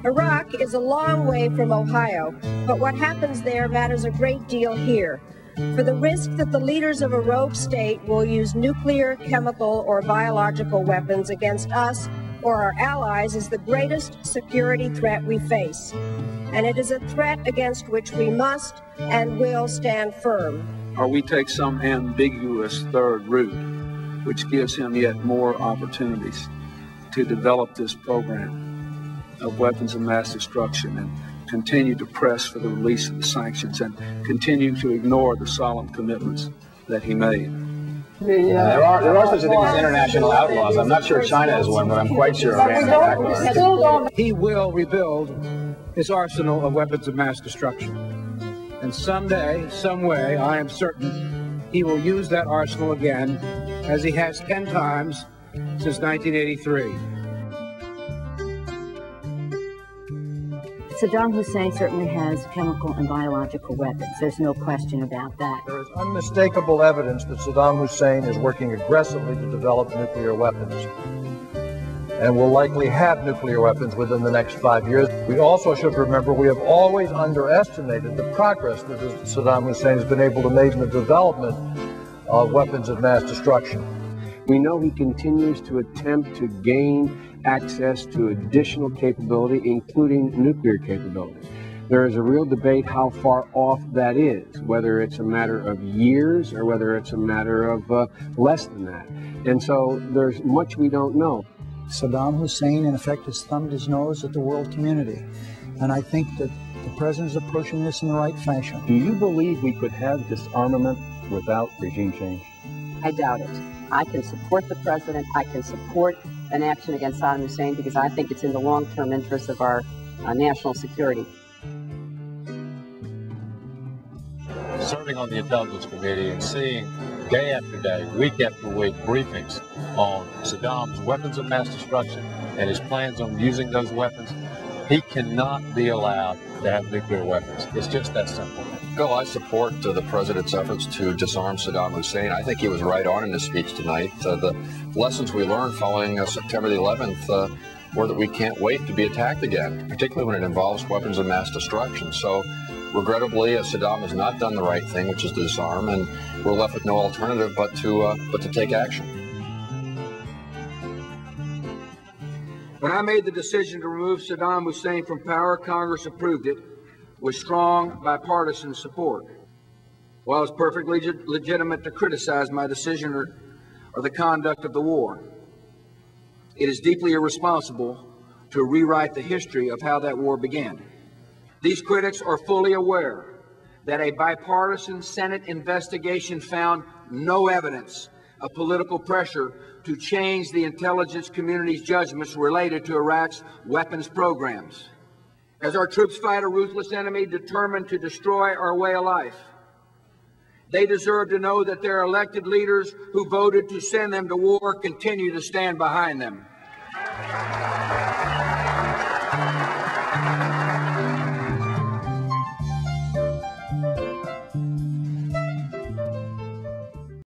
Iraq is a long way from Ohio, but what happens there matters a great deal here. For the risk that the leaders of a rogue state will use nuclear, chemical, or biological weapons against us or our allies is the greatest security threat we face. And it is a threat against which we must and will stand firm. Or we take some ambiguous third route, which gives him yet more opportunities to develop this program of weapons of mass destruction and continue to press for the release of the sanctions and continue to ignore the solemn commitments that he made. There are such a thing as international outlaws. I'm not sure China is one, but I'm quite sure Iran is. He will rebuild his arsenal of weapons of mass destruction. And someday, some way, I am certain, he will use that arsenal again, as he has 10 times since 1983. Saddam Hussein certainly has chemical and biological weapons. There's no question about that. There is unmistakable evidence that Saddam Hussein is working aggressively to develop nuclear weapons and will likely have nuclear weapons within the next 5 years. We also should remember we have always underestimated the progress that Saddam Hussein has been able to make in the development of weapons of mass destruction. We know he continues to attempt to gain access to additional capability, including nuclear capability. There is a real debate how far off that is, whether it's a matter of years or whether it's a matter of less than that. And so there's much we don't know. Saddam Hussein, in effect, has thumbed his nose at the world community. And I think that the president is approaching this in the right fashion. Do you believe we could have disarmament without regime change? I doubt it. I can support the president. I can support an action against Saddam Hussein because I think it's in the long-term interest of our national security. Serving on the Intelligence Committee and seeing day after day, week after week, briefings on Saddam's weapons of mass destruction and his plans on using those weapons, he cannot be allowed to have nuclear weapons. It's just that simple. Bill, I support the president's efforts to disarm Saddam Hussein. I think he was right on in his speech tonight. The lessons we learned following September the 11th were that we can't wait to be attacked again, particularly when it involves weapons of mass destruction. So, regrettably, Saddam has not done the right thing, which is to disarm, and we're left with no alternative but to take action. When I made the decision to remove Saddam Hussein from power, Congress approved it with strong bipartisan support. While it's perfectly legitimate to criticize my decision or the conduct of the war, it is deeply irresponsible to rewrite the history of how that war began. These critics are fully aware that a bipartisan Senate investigation found no evidence of political pressure to change the intelligence community's judgments related to Iraq's weapons programs. As our troops fight a ruthless enemy determined to destroy our way of life, they deserve to know that their elected leaders who voted to send them to war continue to stand behind them.